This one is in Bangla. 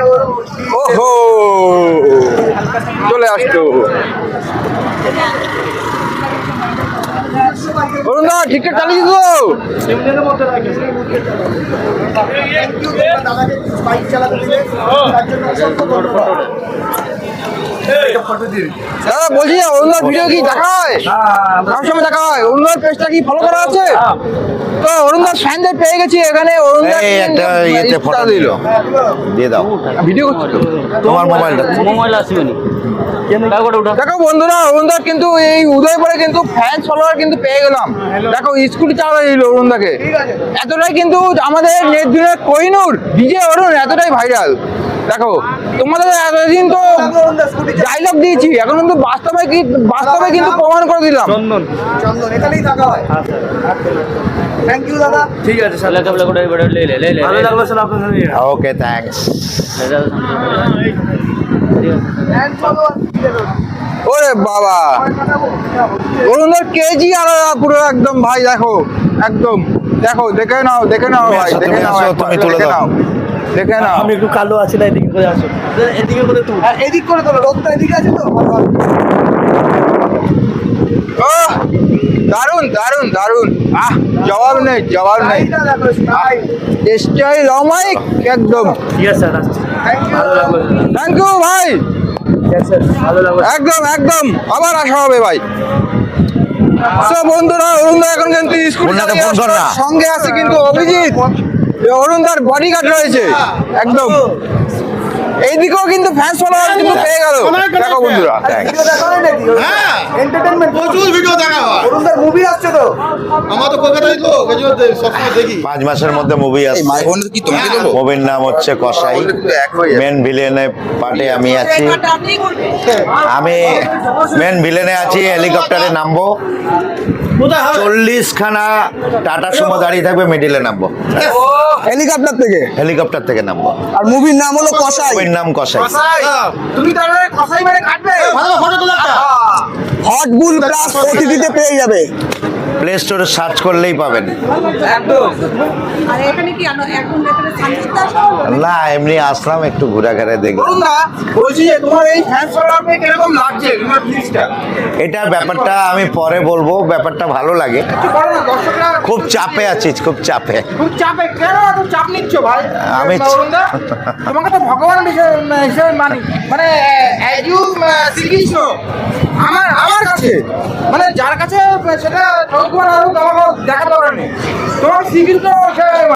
ওহো চলে আসতো অরুণ দা ঠিকঠাক চালিয়ে তো দাদা বলছি অরুণদার ভিডিও কি দেখা হয়? সবসময় দেখা হয়। অরুণদার পেজটা কি ফলো করা আছে? তো অরুণদার ফ্যানদের পেয়ে গেছি এখানে। অরুণদার একটা ইয়েতে ফটো দিল দিয়ে দাও ভিডিও করছো তো তোমার মোবাইলটা মোবাইল আসবেনি দেখো বন্ধুরা অরুণদার কিন্তু এই উদয়পুরে কিন্তু ফ্যান ফলোয়ার কিন্তু পেয়ে গেলাম। দেখো স্কুটি চালাইল অরুণদাকে, এতটাই কিন্তু আমাদের নেটদিনের কোহিনূর ডিজে অরুণ এতটাই ভাইরাল। দেখো তোমাদের এতদিন তো ডায়লগ দিয়েছি, এখন কিন্তু বাস্তবে কিন্তু প্রমাণ করে দিলাম। চন্দন এখানেই থাকা হয়। থ্যাংক ইউ দাদা। ঠিক আছে স্যার লেখা করে লে ভালো লাগলো স্যার আপনার সাথে ওকে থ্যাঙ্কস ওরে বাবা অরুণদার কেজি আর পুরো একদম ভাই দেখো একদম দেখো দেখে নাও ভাই দেখে নাও তুমি তুলে দেখে দাও। নাও দেখে নাও। আমি একটু কালো আছি না, এদিকে করে আসো, এদিকে করে তুই এদিক করে তোলো, রোদটা এদিকে আছে তো। ওহ, দারুন দারুন দারুন জবাব নেই এইটা দেখো, স্টাইল। স্টাইল অমাইক একদম। ঠিক আছে স্যার আসছি। ভালো লাগলো থ্যাংক ইউ ভাই, ভালো লাগলো একদম একদম আবার আসা হবে ভাই। সো বন্ধুরা অরুণদা এখন কিন্তু স্কুল অরুণদাকে ফোন কর না। সঙ্গে আছে কিন্তু অভিজিৎ, অরুণদার বডিগার্ড রয়েছে একদম। এইদিকেও কিন্তু ফ্যান ফলোয়ার কিন্তু পেয়ে গেল। দেখো বন্ধুরা ভিডিও দেখা হয় নাকি? এন্টারটেইনমেন্ট প্রচুর ভিডিও দেখা হয়। অরুণদার মুভি আসছে তো। আমার তো কলকাতায় তো ওই জন্য সবসময় দেখি। 5 মাসের মধ্যে মুভি আসছে। কি তোমাকে দেবো? মুভির নাম হচ্ছে কসাই। মেন ভিলেনে পার্টে আমি আছি। আমি মেন ভিলেনে আছি। হেলিকপ্টারে নামবো, 40খানা টাটা সুমো দাঁড়িয়ে থাকবে, মিডিলে নামবো। হেলিকপ্টার থেকে নামবো। আর মুভির নাম হলো কসাই। মুভির নাম কসাই। তুমি তাহলে কসাই মানে কাটবে। ভালো ফটো তোলা একটা। হট বুল প্লাস ওটিটিতে পেয়ে যাবে। প্লে স্টোরে সার্চ করলেই পাবেন। আর এখানে কি এখন এখানে শান্তিটা সব না এমনি আসলাম একটু ঘোরাঘুরে দেখলাম। অরুণদা বলছি যে তোমার এই ফ্যান ফলোয়ার পেয়ে কিরকম লাগছে তোমার ফিলিংসটা? এটা ব্যাপারটা আমি পরে বলবো। ব্যাপারটা ভালো লাগে। একটু বলো না দর্শকরা। খুব চাপে আছি, খুব চাপে। খুব চাপে কেন এত চাপ নিচ্ছ ভাই? আমি- অরুণদা তোমাকে তো ভগবান হিসেবে মানি, মানে শ্রীকৃষ্ণ আমার কাছে, মানে যার কাছে সেটা ভগবান আমাকে দেখা দরকার নেই। তোমার শ্রীকৃষ্ণ